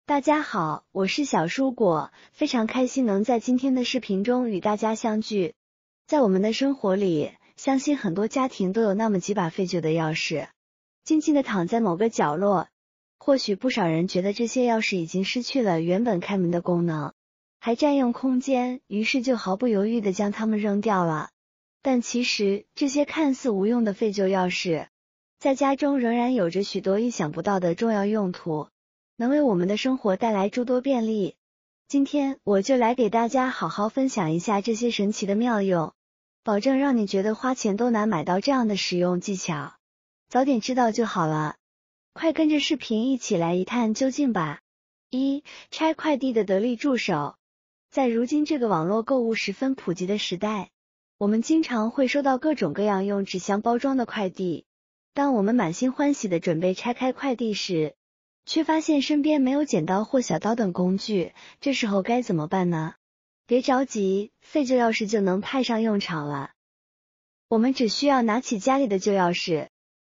大家好，我是小蔬果，非常开心能在今天的视频中与大家相聚。在我们的生活里，相信很多家庭都有那么几把废旧的钥匙，静静地躺在某个角落。或许不少人觉得这些钥匙已经失去了原本开门的功能，还占用空间，于是就毫不犹豫地将它们扔掉了。但其实，这些看似无用的废旧钥匙，在家中仍然有着许多意想不到的重要用途，能为我们的生活带来诸多便利。今天我就来给大家好好分享一下这些神奇的妙用，保证让你觉得花钱都难买到这样的实用技巧。早点知道就好了，快跟着视频一起来一探究竟吧。拆快递的得力助手。在如今这个网络购物十分普及的时代，我们经常会收到各种各样用纸箱包装的快递。当我们满心欢喜地准备拆开快递时，却发现身边没有剪刀或小刀等工具，这时候该怎么办呢？别着急，废旧钥匙就能派上用场了。我们只需要拿起家里的旧钥匙，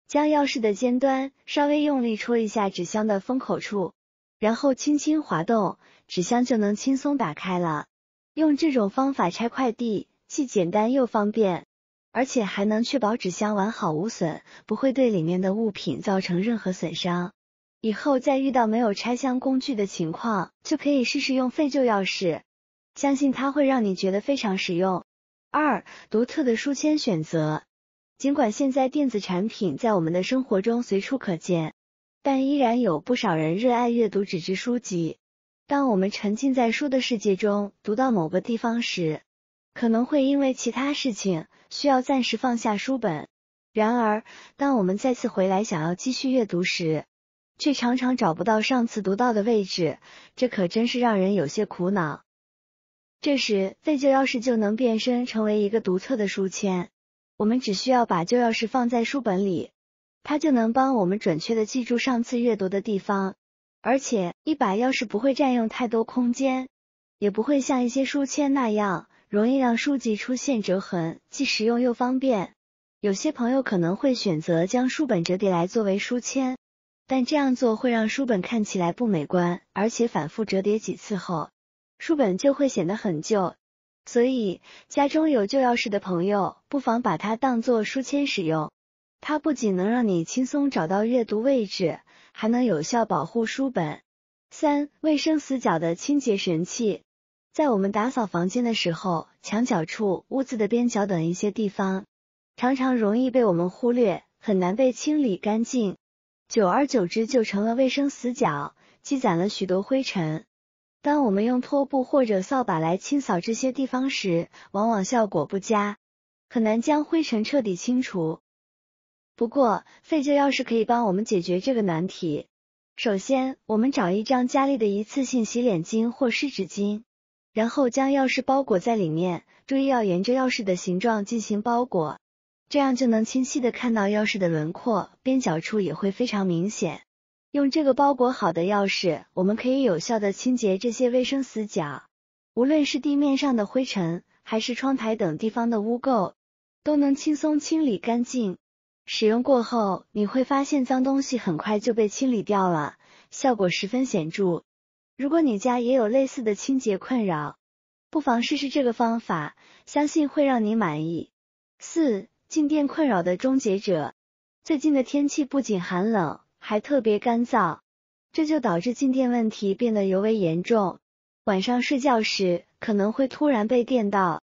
将钥匙的尖端稍微用力戳一下纸箱的封口处，然后轻轻滑动，纸箱就能轻松打开了。用这种方法拆快递，既简单又方便，而且还能确保纸箱完好无损，不会对里面的物品造成任何损伤。以后再遇到没有拆箱工具的情况，就可以试试用废旧钥匙，相信它会让你觉得非常实用。独特的书签选择。尽管现在电子产品在我们的生活中随处可见，但依然有不少人热爱阅读纸质书籍。当我们沉浸在书的世界中，读到某个地方时，可能会因为其他事情需要暂时放下书本。然而，当我们再次回来想要继续阅读时，却常常找不到上次读到的位置，这可真是让人有些苦恼。这时，废旧钥匙就能变身成为一个独特的书签。我们只需要把旧钥匙放在书本里，它就能帮我们准确地记住上次阅读的地方。而且，一把钥匙不会占用太多空间，也不会像一些书签那样容易让书籍出现折痕，既实用又方便。有些朋友可能会选择将书本折叠来作为书签，但这样做会让书本看起来不美观，而且反复折叠几次后，书本就会显得很旧。所以，家中有旧钥匙的朋友，不妨把它当作书签使用。它不仅能让你轻松找到阅读位置，还能有效保护书本。卫生死角的清洁神器。在我们打扫房间的时候，墙角处、屋子的边角等一些地方，常常容易被我们忽略，很难被清理干净。久而久之就成了卫生死角，积攒了许多灰尘。当我们用拖布或者扫把来清扫这些地方时，往往效果不佳，很难将灰尘彻底清除。不过，废旧钥匙可以帮我们解决这个难题。首先，我们找一张家里的一次性洗脸巾或湿纸巾，然后将钥匙包裹在里面，注意要沿着钥匙的形状进行包裹，这样就能清晰地看到钥匙的轮廓，边角处也会非常明显。用这个包裹好的钥匙，我们可以有效地清洁这些卫生死角，无论是地面上的灰尘，还是窗台等地方的污垢，都能轻松清理干净。使用过后，你会发现脏东西很快就被清理掉了，效果十分显著。如果你家也有类似的清洁困扰，不妨试试这个方法，相信会让你满意。静电困扰的终结者。最近的天气不仅寒冷，还特别干燥，这就导致静电问题变得尤为严重。晚上睡觉时可能会突然被电到，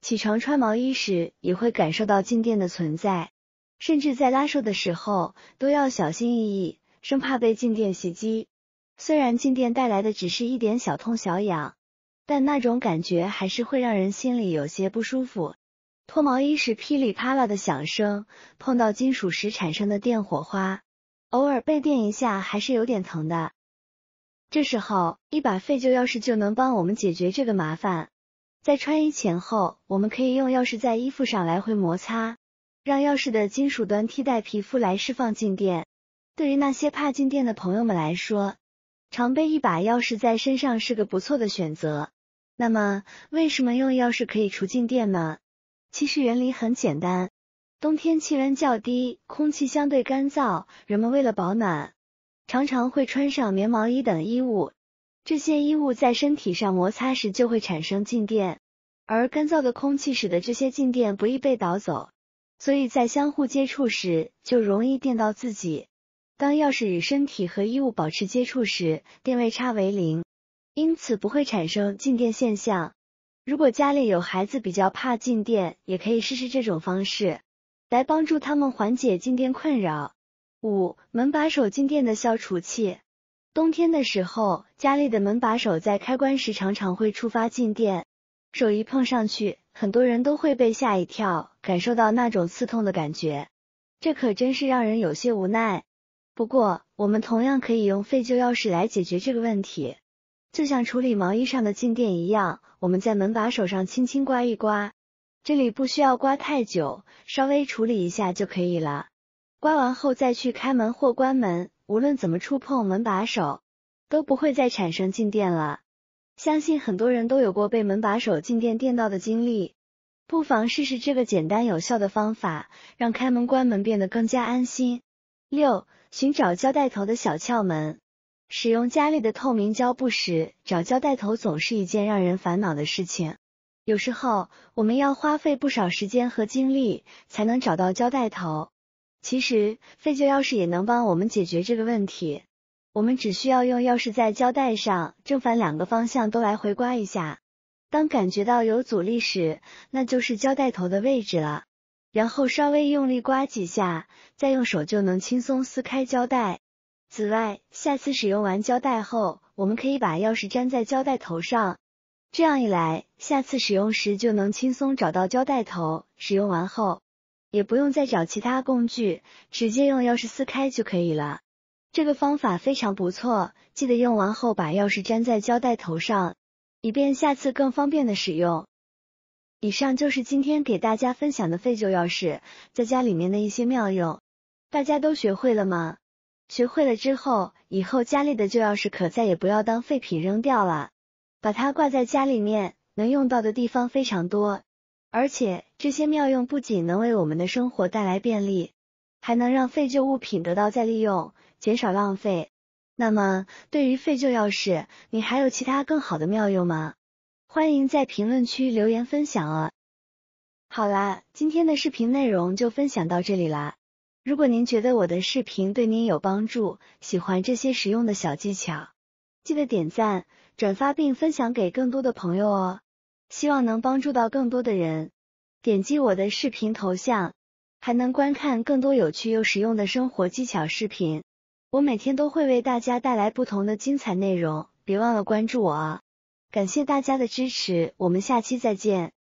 起床穿毛衣时也会感受到静电的存在，甚至在拉手的时候都要小心翼翼，生怕被静电袭击。虽然静电带来的只是一点小痛小痒，但那种感觉还是会让人心里有些不舒服。脱毛衣时噼里啪啦的响声，碰到金属时产生的电火花，偶尔被电一下还是有点疼的。这时候，一把废旧钥匙就能帮我们解决这个麻烦。在穿衣前后，我们可以用钥匙在衣服上来回摩擦，让钥匙的金属端替代皮肤来释放静电。对于那些怕静电的朋友们来说，常备一把钥匙在身上是个不错的选择。那么，为什么用钥匙可以除静电呢？其实原理很简单。冬天气温较低，空气相对干燥，人们为了保暖，常常会穿上棉毛衣等衣物。这些衣物在身体上摩擦时就会产生静电，而干燥的空气使得这些静电不易被导走，所以在相互接触时就容易电到自己。当钥匙与身体和衣物保持接触时，电位差为0，因此不会产生静电现象。如果家里有孩子比较怕静电，也可以试试这种方式，来帮助他们缓解静电困扰。5. 门把手静电的消除器。冬天的时候，家里的门把手在开关时常常会触发静电，手一碰上去，很多人都会被吓一跳，感受到那种刺痛的感觉，这可真是让人有些无奈。不过，我们同样可以用废旧钥匙来解决这个问题。就像处理毛衣上的静电一样，我们在门把手上轻轻刮一刮，这里不需要刮太久，稍微处理一下就可以了。刮完后再去开门或关门，无论怎么触碰门把手，都不会再产生静电了。相信很多人都有过被门把手静电电到的经历，不妨试试这个简单有效的方法，让开门关门变得更加安心。6. 寻找胶带头的小窍门。使用家里的透明胶布时，找胶带头总是一件让人烦恼的事情。有时候，我们要花费不少时间和精力才能找到胶带头。其实，废旧钥匙也能帮我们解决这个问题。我们只需要用钥匙在胶带上正反2个方向都来回刮一下，当感觉到有阻力时，那就是胶带头的位置了。然后稍微用力刮几下，再用手就能轻松撕开胶带。此外，下次使用完胶带后，我们可以把钥匙粘在胶带头上，这样一来，下次使用时就能轻松找到胶带头，使用完后也不用再找其他工具，直接用钥匙撕开就可以了。这个方法非常不错，记得用完后把钥匙粘在胶带头上，以便下次更方便的使用。以上就是今天给大家分享的废旧钥匙在家里面的一些妙用，大家都学会了吗？学会了之后，以后家里的旧钥匙可再也不要当废品扔掉了，把它挂在家里面，能用到的地方非常多。而且这些妙用不仅能为我们的生活带来便利，还能让废旧物品得到再利用，减少浪费。那么，对于废旧钥匙，你还有其他更好的妙用吗？欢迎在评论区留言分享哦。好啦，今天的视频内容就分享到这里啦。如果您觉得我的视频对您有帮助，喜欢这些实用的小技巧，记得点赞、转发并分享给更多的朋友哦。希望能帮助到更多的人。点击我的视频头像，还能观看更多有趣又实用的生活技巧视频。我每天都会为大家带来不同的精彩内容，别忘了关注我啊！感谢大家的支持，我们下期再见。